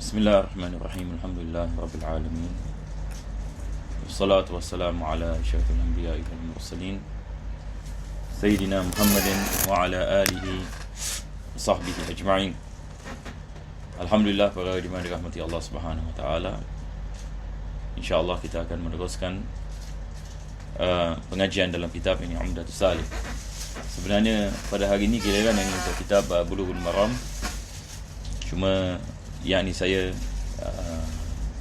Bismillahirrahmanirrahim. Alhamdulillah Rabbil Alamin. Wassalatu wassalamu ala asyrafil anbiya'i wal mursalin Sayyidina Muhammadin wa ala alihi wa sahbihi ajma'in. Alhamdulillah, para hadirin dirahmati Allah Subhanahu wa taala. InsyaAllah kita akan meneruskan pengajian dalam kitab ini, Umdatus Salik. Sebenarnya pada hari ini giliran yang untuk kitab Bulughul Maram. Cuma yang ni saya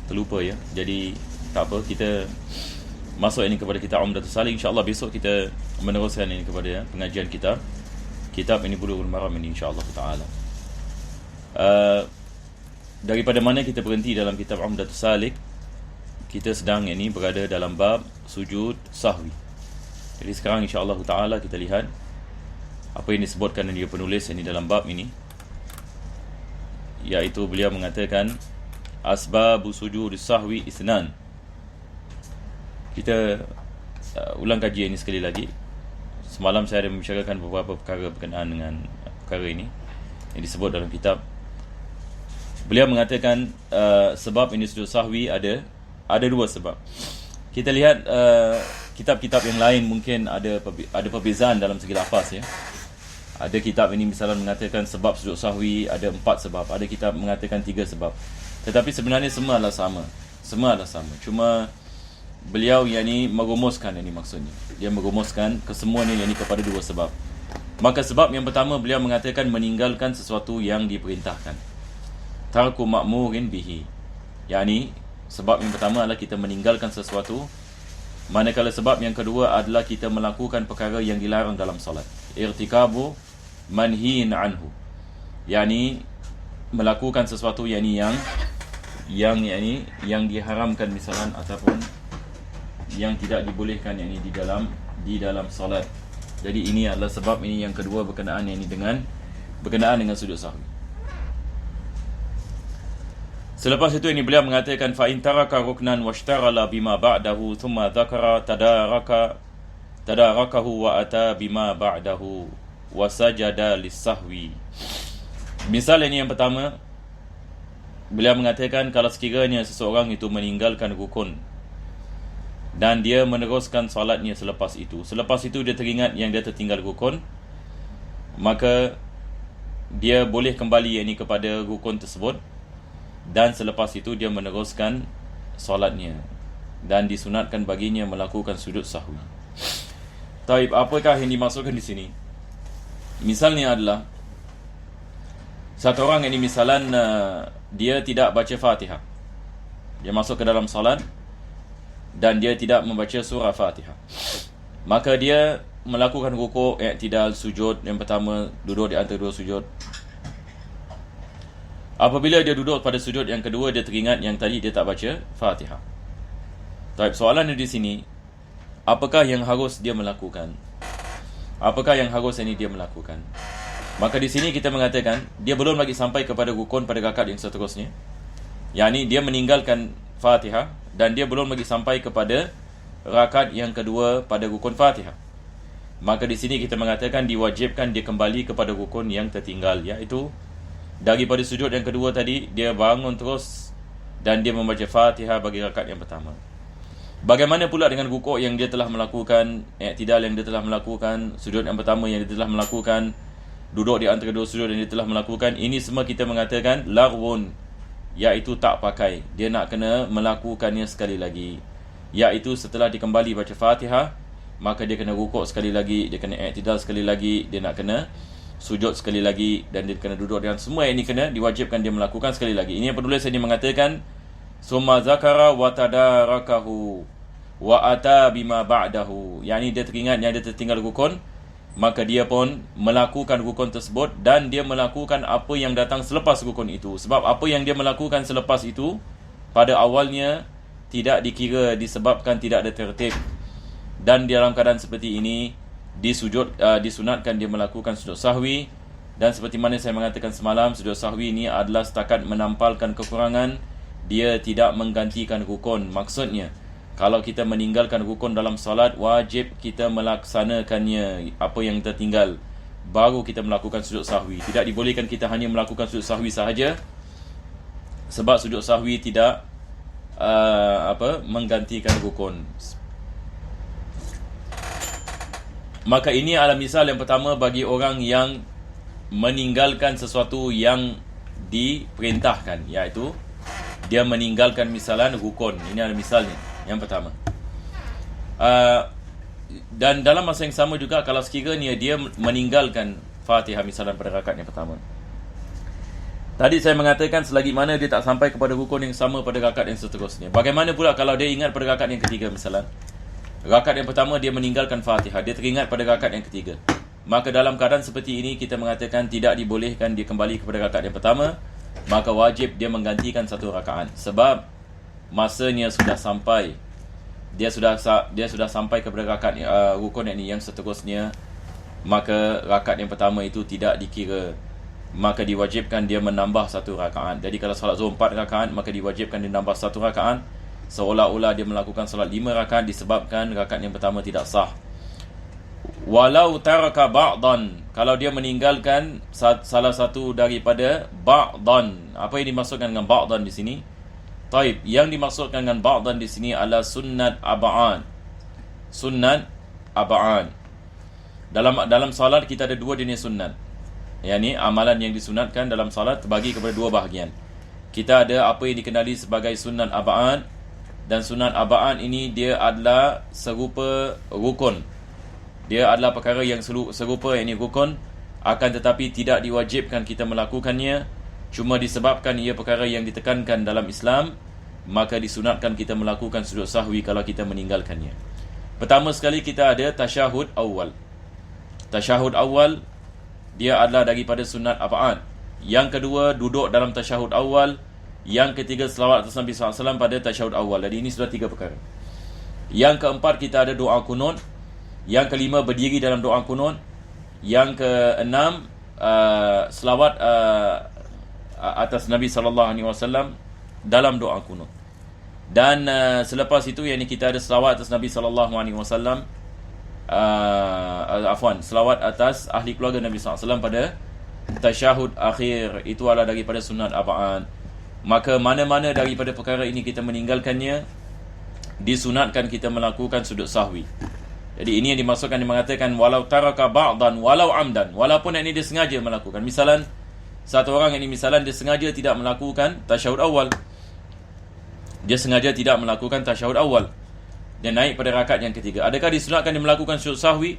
terlupa ya. Jadi tak apa, kita masuk ini kepada kitab Umdatus Salik. InsyaAllah besok kita meneruskan ini kepada pengajian kitab ini, Bulughul Maram ini, insyaAllah ta'ala. Daripada mana kita berhenti dalam kitab Umdatus Salik, kita sedang ini berada dalam bab sujud sahwi. Jadi sekarang insyaAllah ta'ala kita lihat apa yang disebutkan oleh penulis ini dalam bab ini, iaitu beliau mengatakan asbabu sujud sahwi isnan. Kita ulang kajian ini sekali lagi. Semalam saya ada membicarakan beberapa perkara berkenaan dengan perkara ini yang disebut dalam kitab. Beliau mengatakan sebab ini sujud sahwi ada dua sebab. Kita lihat kitab-kitab yang lain mungkin ada perbezaan dalam segi lafaz ya. Ada kitab ini misalnya mengatakan sebab sujud sahwi ada 4 sebab, ada kitab mengatakan 3 sebab. Tetapi sebenarnya semua adalah sama. Cuma beliau yang ini merumuskan ini, maksudnya dia merumuskan kesemuanya yang ini kepada 2 sebab. Maka sebab yang pertama, beliau mengatakan meninggalkan sesuatu yang diperintahkan. Tarku ma'murin bihi. Yani sebab yang pertama adalah kita meninggalkan sesuatu, manakala sebab yang kedua adalah kita melakukan perkara yang dilarang dalam solat. Irtikabu manhiin anhu. Yani melakukan sesuatu yang diharamkan misalnya, ataupun yang tidak dibolehkan yang ini di dalam solat. Jadi ini adalah sebab ini yang kedua berkenaan dengan sujud sahwi. Selepas itu ini beliau mengatakan fa in taraka ruknan washtaghala bima ba'dahu thumma dzakara tadarakahu wa ata bima ba'dahu wa sajada lis-sahwi. Misal ini yang pertama, beliau mengatakan kalau sekiranya seseorang itu meninggalkan rukun dan dia meneruskan solatnya selepas itu dia teringat yang dia tertinggal rukun, maka dia boleh kembali ini kepada rukun tersebut, dan selepas itu dia meneruskan solatnya, dan disunatkan baginya melakukan sujud sahwi. Taib, apakah yang dimaksudkan di sini? Misalnya adalah satu orang ini misalnya dia tidak baca Fatihah. Dia masuk ke dalam solat dan dia tidak membaca surah Fatihah. Maka dia melakukan rukuk, i'tidal, sujud. Yang pertama duduk di antara dua sujud. Apabila dia duduk pada sujud yang kedua, dia teringat yang tadi dia tak baca Fatihah. Taib, soalannya di sini, apakah yang harus dia melakukan? Apakah yang harus ini dia melakukan? Maka di sini kita mengatakan dia belum lagi sampai kepada rukun pada rakaat yang seterusnya. Yani dia meninggalkan Fatihah dan dia belum lagi sampai kepada rakaat yang kedua pada rukun Fatihah. Maka di sini kita mengatakan diwajibkan dia kembali kepada rukun yang tertinggal, iaitu daripada sujud yang kedua tadi dia bangun terus dan dia membaca Fatihah bagi rakaat yang pertama. Bagaimana pula dengan rukuk yang dia telah melakukan, i'tidal yang dia telah melakukan, sujud yang pertama yang dia telah melakukan, duduk di antara dua sujud yang dia telah melakukan? Ini semua kita mengatakan lagwun, iaitu tak pakai. Dia nak kena melakukannya sekali lagi, iaitu setelah dia kembali baca Fatihah, maka dia kena rukuk sekali lagi, dia kena i'tidal sekali lagi, dia nak kena sujud sekali lagi, dan dia kena duduk, dan semua ini kena diwajibkan dia melakukan sekali lagi. Ini yang penulis ini mengatakan summa zakara wa tadarakahu wa ata bima ba'dahu. Yani dia teringat yang dia tertinggal rukun, maka dia pun melakukan rukun tersebut dan dia melakukan apa yang datang selepas rukun itu. Sebab apa yang dia melakukan selepas itu pada awalnya tidak dikira disebabkan tidak ada tertib, dan dalam keadaan seperti ini disunatkan dia melakukan sujud sahwi. Dan seperti mana saya mengatakan semalam, sujud sahwi ini adalah setakat menampalkan kekurangan, dia tidak menggantikan rukun. Maksudnya kalau kita meninggalkan rukun dalam solat, wajib kita melaksanakannya apa yang tertinggal, baru kita melakukan sujud sahwi. Tidak dibolehkan kita hanya melakukan sujud sahwi sahaja sebab sujud sahwi tidak menggantikan rukun. Maka ini adalah misal yang pertama bagi orang yang meninggalkan sesuatu yang diperintahkan, iaitu dia meninggalkan misalan rukun. Ini adalah misalnya yang pertama. Dan dalam masa yang sama juga, kalau sekiranya dia meninggalkan Fatihah misalan pada rakaat yang pertama, tadi saya mengatakan selagi mana dia tak sampai kepada rukun yang sama pada rakaat yang seterusnya. Bagaimana pula kalau dia ingat pada rakaat yang ketiga misalan? Rakaat yang pertama dia meninggalkan Fatihah, dia teringat pada rakaat yang ketiga. Maka dalam keadaan seperti ini kita mengatakan tidak dibolehkan dia kembali kepada rakaat yang pertama, maka wajib dia menggantikan satu rakaat. Sebab masanya sudah sampai. Dia sudah sampai kepada rakaat rukun yang seterusnya, maka rakaat yang pertama itu tidak dikira. Maka diwajibkan dia menambah satu rakaat. Jadi kalau salat zuhur 4 rakaat, maka diwajibkan dia menambah satu rakaat, seolah-olah dia melakukan salat 5 rakaat disebabkan rakaat yang pertama tidak sah. Walau taraka ba'dan, kalau dia meninggalkan salah satu daripada ba'dan. Apa yang dimaksudkan dengan ba'dan di sini? Taib, yang dimaksudkan dengan ba'dan di sini adalah sunnat ab'an. Sunnat ab'an. Dalam salat kita ada dua jenis sunnat. Yani amalan yang disunatkan dalam salat terbagi kepada dua bahagian. Kita ada apa yang dikenali sebagai sunnat ab'an, dan sunnat ab'an ini dia adalah serupa rukun. Dia adalah perkara yang serupa, yakni rukun, akan tetapi tidak diwajibkan kita melakukannya. Cuma disebabkan ia perkara yang ditekankan dalam Islam, maka disunatkan kita melakukan sujud sahwi kalau kita meninggalkannya. Pertama sekali kita ada tasyahud awal. Tasyahud awal dia adalah daripada sunat ab'an. Yang kedua, duduk dalam tasyahud awal. Yang ketiga, selawat atas Nabi SAW pada tasyahud awal. Jadi ini sudah 3 perkara. Yang keempat, kita ada doa kunut. Yang kelima, berdiri dalam doa kunut. Yang keenam, selawat atas Nabi SAW dalam doa kunut. Dan selepas itu, yakni kita ada selawat atas Nabi SAW, selawat atas ahli keluarga Nabi SAW pada tasyahud akhir. Itu adalah daripada sunat ab'an. Maka mana-mana daripada perkara ini kita meninggalkannya, disunatkan kita melakukan sujud sahwi. Jadi ini yang dimaksudkan, dia mengatakan walau taraka ba'dan walau amdan, walaupun yang ini dia sengaja melakukan. Misalan satu orang ini, misalan dia sengaja tidak melakukan tasyahud awal. Dia sengaja tidak melakukan tasyahud awal. Dia naik pada rakaat yang ketiga. Adakah disunatkan dia melakukan sujud sahwi?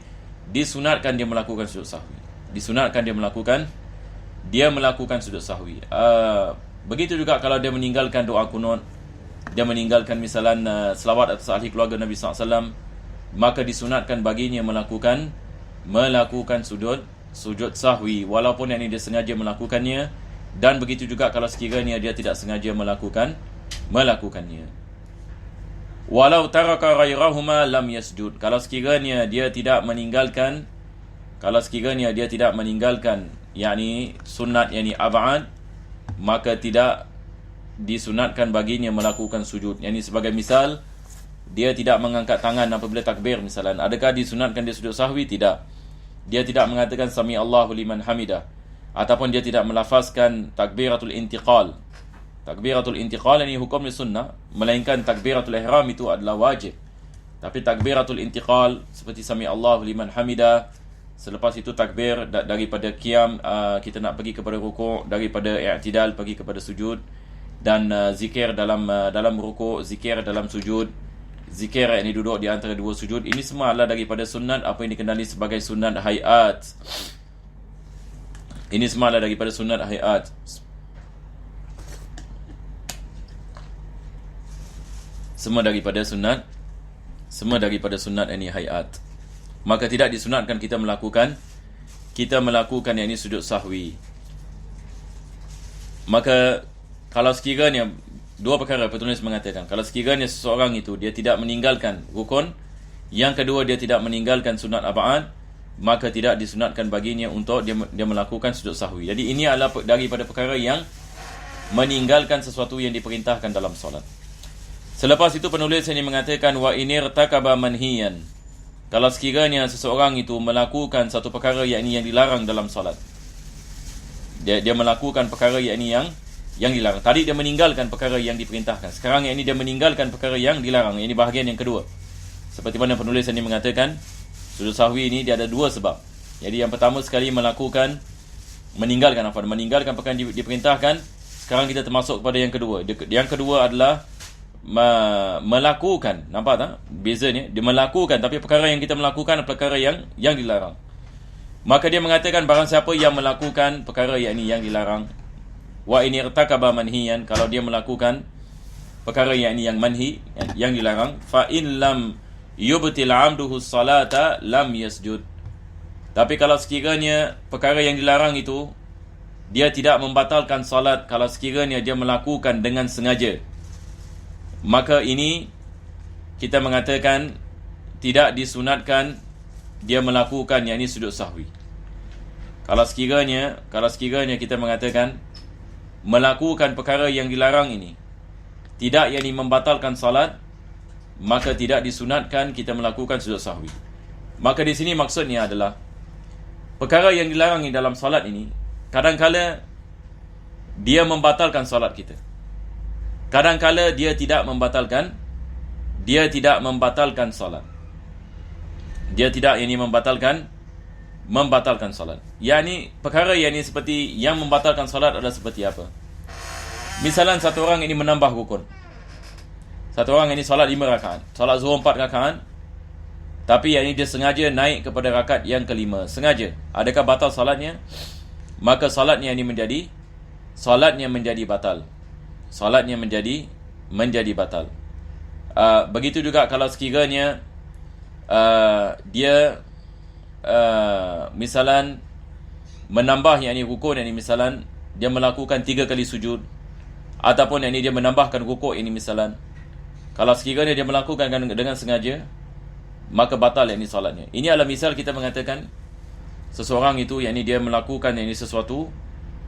Disunatkan dia melakukan sujud sahwi. Disunatkan dia melakukan sujud sahwi. Begitu juga kalau dia meninggalkan doa kunut, dia meninggalkan misalan selawat atas ahli keluarga Nabi SAW, maka disunatkan baginya melakukan sujud sahwi, walaupun yang ini dia sengaja melakukannya. Dan begitu juga kalau sekiranya dia tidak sengaja melakukannya. Walau taraka ghairahuma lam yasjud, kalau sekiranya dia tidak meninggalkan yakni sunat, yakni ab'ad, maka tidak disunatkan baginya melakukan sujud. Yani sebagai misal, dia tidak mengangkat tangan apabila takbir misalan. Adakah disunatkan dia sujud sahwi? Tidak. Dia tidak mengatakan sami Allahu liman hamidah, ataupun dia tidak melafazkan takbiratul intiqal. Takbiratul intiqal ini hukumnya sunnah, melainkan takbiratul ihram itu adalah wajib. Tapi takbiratul intiqal seperti sami Allahu liman hamidah, selepas itu takbir daripada qiyam, kita nak pergi kepada rukuk, daripada i'tidal pergi kepada sujud, dan zikir dalam rukuk, zikir dalam sujud, zikir yang duduk di antara dua sujud. Ini semua adalah daripada sunat, apa yang dikenali sebagai sunat hayat. Ini semua adalah daripada sunat hayat. Semua daripada sunat ini hayat. Maka tidak disunatkan kita melakukan yang ini sujud sahwi. Maka kalau sekiranya dua perkara penulis mengatakan, kalau sekiranya seseorang itu dia tidak meninggalkan rukun, yang kedua dia tidak meninggalkan sunat ab'ad, maka tidak disunatkan baginya untuk dia melakukan sujud sahwi. Jadi ini adalah daripada perkara yang meninggalkan sesuatu yang diperintahkan dalam solat. Selepas itu penulis ini mengatakan wa inirtakaba manhiyan, kalau sekiranya seseorang itu melakukan satu perkara yang dilarang dalam solat, dia melakukan perkara yang yang dilarang. Tadi dia meninggalkan perkara yang diperintahkan. Sekarang yang ini dia meninggalkan perkara yang dilarang. Ini bahagian yang kedua. Seperti mana penulis ini mengatakan, sujud sahwi ini dia ada dua sebab. Jadi yang pertama sekali meninggalkan perkara yang diperintahkan. Sekarang kita termasuk kepada yang kedua. Yang kedua adalah melakukan. Nampak tak bezanya? Dia melakukan, tapi perkara yang kita melakukan adalah perkara yang dilarang. Maka dia mengatakan barang siapa yang melakukan perkara yang dilarang, wa in irtakaba manhiyan, kalau dia melakukan perkara yang manhi, yang dilarang, fa in lam yubtil 'amduhu salata lam yasjud. Tapi kalau sekiranya perkara yang dilarang itu dia tidak membatalkan salat, kalau sekiranya dia melakukan dengan sengaja, maka ini kita mengatakan tidak disunatkan dia melakukan yang ini sujud sahwi. Kalau sekiranya kita mengatakan melakukan perkara yang dilarang ini tidak yang ini membatalkan salat, maka tidak disunatkan kita melakukan sujud sahwi. Maka di sini maksudnya adalah perkara yang dilarang ini dalam salat ini kadang-kala dia membatalkan salat kita. Kadang-kala dia tidak membatalkan salat. Dia tidak yang ini membatalkan salat. Yani perkara yang ini seperti yang membatalkan salat adalah seperti apa? Misalnya satu orang ini menambah rukun. Satu orang ini salat 5 rakaat, salat zuhur 4 rakaat, tapi yang ini dia sengaja naik kepada rakaat yang kelima. Sengaja. Adakah batal salatnya? Maka salatnya ini menjadi batal. Salatnya menjadi batal. Begitu juga kalau sekiranya dia misalan menambah yang ini rukun, yang ini misalan dia melakukan 3 kali sujud, ataupun yang ini dia menambahkan rukuk, ini misalan kalau sekiranya dia melakukan dengan sengaja, maka batal yang ini salatnya. Ini adalah misal kita mengatakan seseorang itu yang ini dia melakukan yang ini sesuatu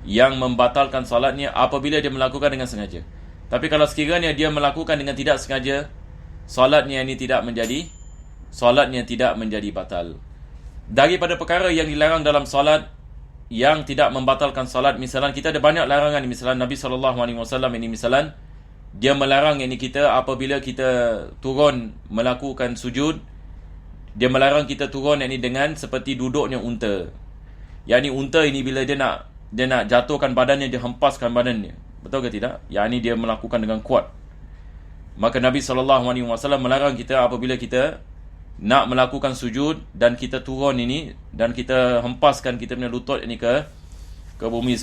yang membatalkan salatnya apabila dia melakukan dengan sengaja. Tapi kalau sekiranya dia melakukan dengan tidak sengaja, salatnya ini tidak menjadi batal. Daripada perkara yang dilarang dalam salat yang tidak membatalkan salat, misalnya kita ada banyak larangan. Misalnya Nabi SAW ini misalnya dia melarang ini kita apabila kita turun melakukan sujud, dia melarang kita turun ini dengan seperti duduknya unta. Yang ini unta ini bila dia nak jatuhkan badannya, dia hempaskan badannya. Betul ke tidak? Yang ini dia melakukan dengan kuat. Maka Nabi SAW melarang kita apabila kita nak melakukan sujud dan kita turun ini dan kita hempaskan kita punya lutut ini ke bumi.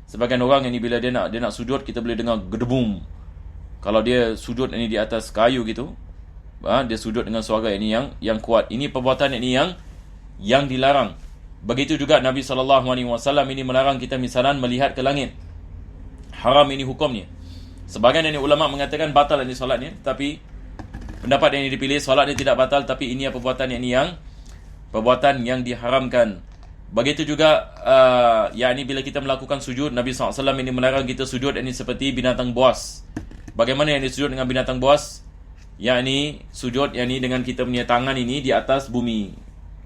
Sebagian orang ini bila dia nak sujud, kita boleh dengar gedebum. Kalau dia sujud ini di atas kayu gitu, dia sujud dengan suara ini yang kuat. Ini perbuatan ini yang dilarang. Begitu juga Nabi SAW ini melarang kita misalnya melihat ke langit. Haram ini hukumnya. Sebagian ini ulama mengatakan batal ini solatnya, tapi pendapat yang dipilih solatnya tidak batal, tapi ini perbuatan yang diharamkan. Begitu juga yakni bila kita melakukan sujud, Nabi SAW ini melarang kita sujud ini seperti binatang buas. Bagaimana yang disujud dengan binatang buas? Yakni sujud yakni dengan kita punya tangan ini di atas bumi.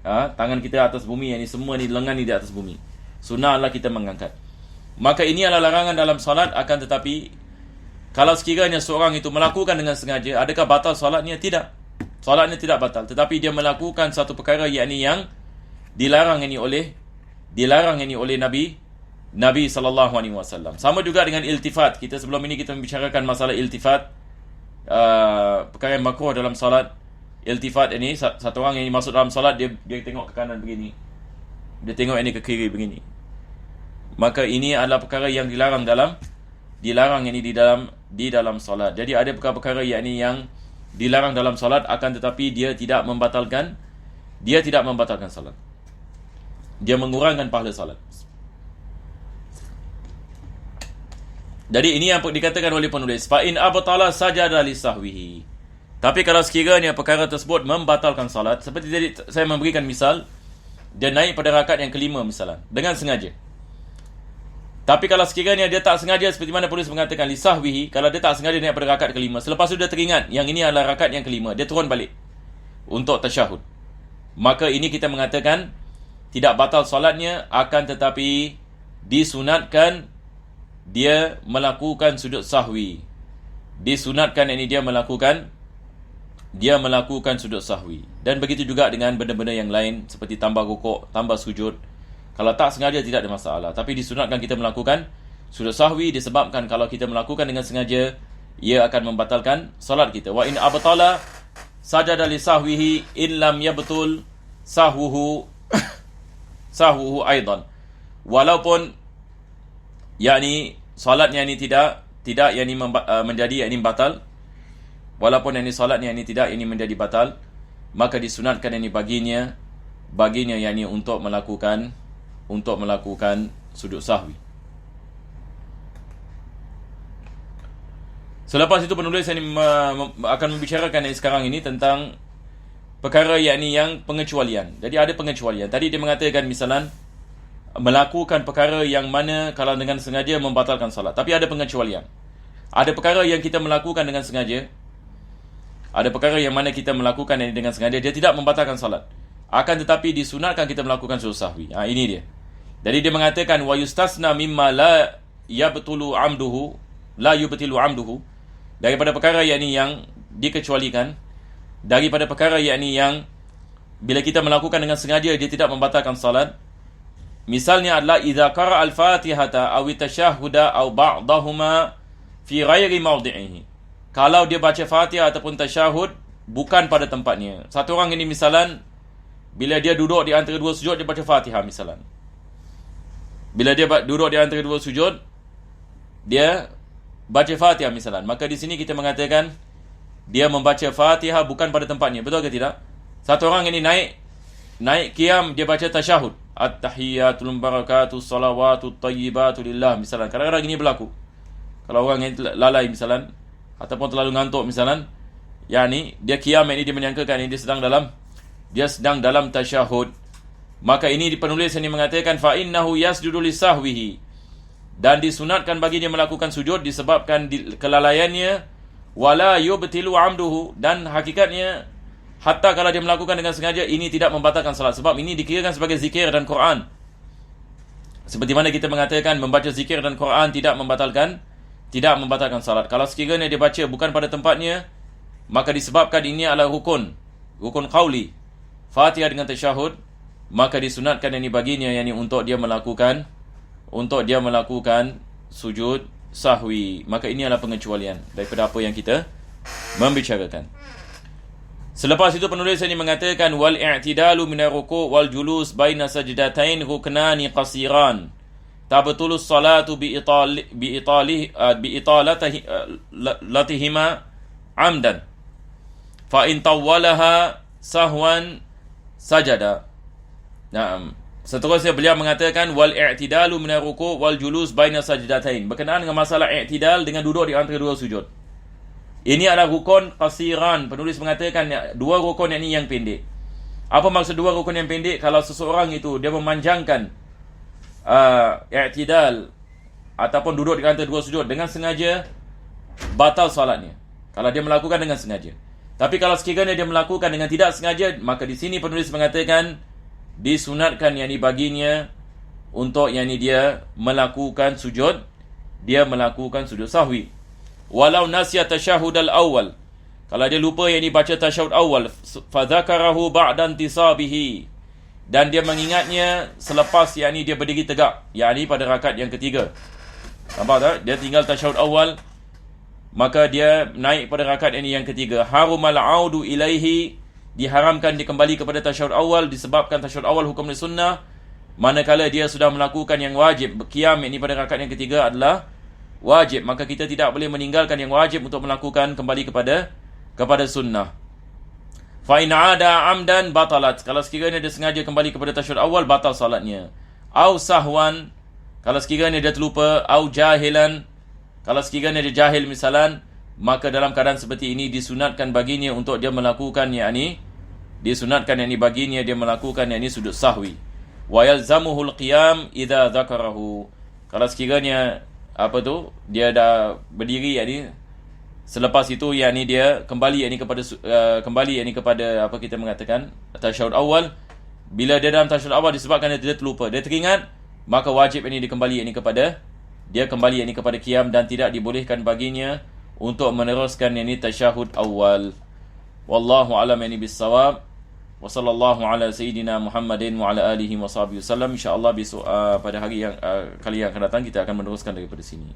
Tangan kita atas bumi, yakni semua ni lengan ni di atas bumi. Sunnah adalah kita mengangkat. Maka ini adalah larangan dalam salat, akan tetapi kalau sekiranya seorang itu melakukan dengan sengaja, adakah batal salatnya? Tidak. Salatnya tidak batal, tetapi dia melakukan satu perkara yakni yang dilarang ini oleh Nabi SAW. Sama juga dengan iltifat. Kita sebelum ini kita membicarakan masalah iltifat, perkara yang makruh dalam salat. Iltifat ini satu orang yang masuk dalam salat, dia tengok ke kanan begini, dia tengok ini ke kiri begini. Maka ini adalah perkara yang dilarang ini di dalam salat. Jadi ada perkara-perkara yang dilarang dalam salat, akan tetapi dia tidak membatalkan salat. Dia mengurangkan pahala salat. Jadi ini yang dikatakan oleh penulis, fa in abtala sajada li sahwihi. Tapi kalau sekiranya perkara tersebut membatalkan salat, seperti tadi saya memberikan misal, dia naik pada rakaat yang kelima misalnya dengan sengaja. Tapi kalau sekiranya dia tak sengaja, seperti mana penulis mengatakan li sahwihi, kalau dia tak sengaja naik pada rakaat kelima, selepas itu dia teringat yang ini adalah rakaat yang kelima, dia turun balik untuk tasyahud, maka ini kita mengatakan tidak batal salatnya, akan tetapi disunatkan dia melakukan sujud sahwi. Disunatkan yakni dia melakukan sujud sahwi. Dan begitu juga dengan benda-benda yang lain seperti tambah rukuk, tambah sujud. Kalau tak sengaja tidak ada masalah, tapi disunatkan kita melakukan sujud sahwi disebabkan kalau kita melakukan dengan sengaja, ia akan membatalkan solat kita. Wa in abtala sajada li sahwihi in lam yabtul sahwuhu aidan. Walaupun yakni solatnya ini tidak yakni menjadi yakni batal, walaupun yakni solatnya ini tidak yakni menjadi batal, maka disunatkan yakni baginya yakni untuk melakukan sujud sahwi. Selepas itu penulis ini akan membicarakan sekarang ini tentang perkara yakni yang pengecualian. Jadi ada pengecualian. Tadi dia mengatakan misalan melakukan perkara yang mana kalau dengan sengaja membatalkan salat. Tapi ada pengecualian. Ada perkara yang kita melakukan dengan sengaja. Ada perkara yang mana kita melakukan ini dengan sengaja, dia tidak membatalkan salat. Akan tetapi disunatkan kita melakukan sujud sahwi. Ini dia. Jadi dia mengatakan wa yustasna mimma la yubtilu amduhu. Daripada perkara yakni yang dikecualikan, daripada perkara yakni yang bila kita melakukan dengan sengaja dia tidak membatalkan salat. Misalnya adalah idza qara al-Fatihata aw at-tashahhuda aw ba'dahuma fi ghairi mawdi'ihi. Kalau dia baca Fatihah ataupun tasyahud bukan pada tempatnya. Satu orang ini misalan bila dia duduk di antara dua sujud dia baca Fatihah misalan. Bila dia duduk di antara dua sujud dia baca Fatihah misalan, maka di sini kita mengatakan dia membaca Fatihah bukan pada tempatnya. Betul ke tidak? Satu orang ini naik qiyam, dia baca tasyahud. At-tahiyyatul barakatus salawatut tayyibatu lillah misalan. Kadang-kadang ini berlaku. Kalau orang yang lalai misalan ataupun terlalu ngantuk misalan, yakni dia qiyam ini dia menyangkakan ini dia sedang dalam tasyahud. Maka ini penulis ini mengatakan fa innahu yasjudu lisahwihi, dan disunatkan bagi dia melakukan sujud disebabkan kelalaiannya, wala yubtilu amduhu, dan hakikatnya hatta kalau dia melakukan dengan sengaja ini tidak membatalkan salat, sebab ini dikirakan sebagai zikir dan Quran. Seperti mana kita mengatakan membaca zikir dan Quran tidak membatalkan salat. Kalau sekiranya dia baca bukan pada tempatnya, maka disebabkan ini adalah rukun qauli, Fatihah dengan tasyahud, maka disunatkan yang baginya yakni untuk dia melakukan sujud sahwi. Maka ini adalah pengecualian daripada apa yang kita membicarakan. Selepas itu penulis ini mengatakan wal i'tidalu min ar-ruku' wal julus baina sajdatain ruknani qasiran tabtulu as-salatu bi italatihima amdan fa in tawwalaha sahwan sajada. Seterusnya beliau mengatakan wal i'tidalu min ar-ruku' wal julus baina sajdatain, berkenaan dengan masalah i'tidal dengan duduk di antara dua sujud. Ini adalah rukun qasiran. Penulis mengatakan dua rukun yang pendek. Apa maksud dua rukun yang pendek? Kalau seseorang itu dia memanjangkan i'tidal ataupun duduk di antara dua sujud dengan sengaja, batal salatnya. Kalau dia melakukan dengan sengaja. Tapi kalau sekiranya dia melakukan dengan tidak sengaja, maka di sini penulis mengatakan disunatkan yakni baginya untuk yakni dia melakukan sujud sahwi. Walau nasiya tasyahud al-awwal, kalau dia lupa yakni baca tasyahud awal, fa dzakarahu ba'da intisabihi, dan dia mengingatnya selepas yakni dia berdiri tegak, yakni pada rakaat yang ketiga. Nampak tak? Dia tinggal tasyahud awal, maka dia naik pada rakaat ini yang ketiga. Harumal audu ilaihi, diharamkan dia kembali kepada tasyahud awal, disebabkan tasyahud awal hukum sunnah. Manakala dia sudah melakukan yang wajib, qiyam ini pada rakaat yang ketiga adalah wajib, maka kita tidak boleh meninggalkan yang wajib untuk melakukan kembali kepada sunnah. Fa in 'ada 'amdan batalat, kalau sekiranya dia sengaja kembali kepada tasyahud awal, batal salatnya. Au sahwan, kalau sekiranya dia terlupa. Au jahilan, kalau sekiranya dia jahil misalan, maka dalam keadaan seperti ini disunatkan baginya untuk dia melakukan sujud sahwi. Wa yalzamuhul qiyam idza dzakarahu, kalau sekiranya dia dah berdiri yakni selepas itu yakni dia kembali kepada apa kita mengatakan tasyahud awal. Bila dia dalam tasyahud awal disebabkan dia teringat, maka wajib ini dikembali yakni kepada dia kembali yakni kepada qiyam dan tidak dibolehkan baginya untuk meneruskan yakni tasyahud awal. Wallahu a'lam bissawab. Wa sallallahu ala sayyidina Muhammadin wa ala alihi wa sahbihi wasallam. Insya-Allah besok pada hari yang kali yang akan datang kita akan meneruskan daripada sini.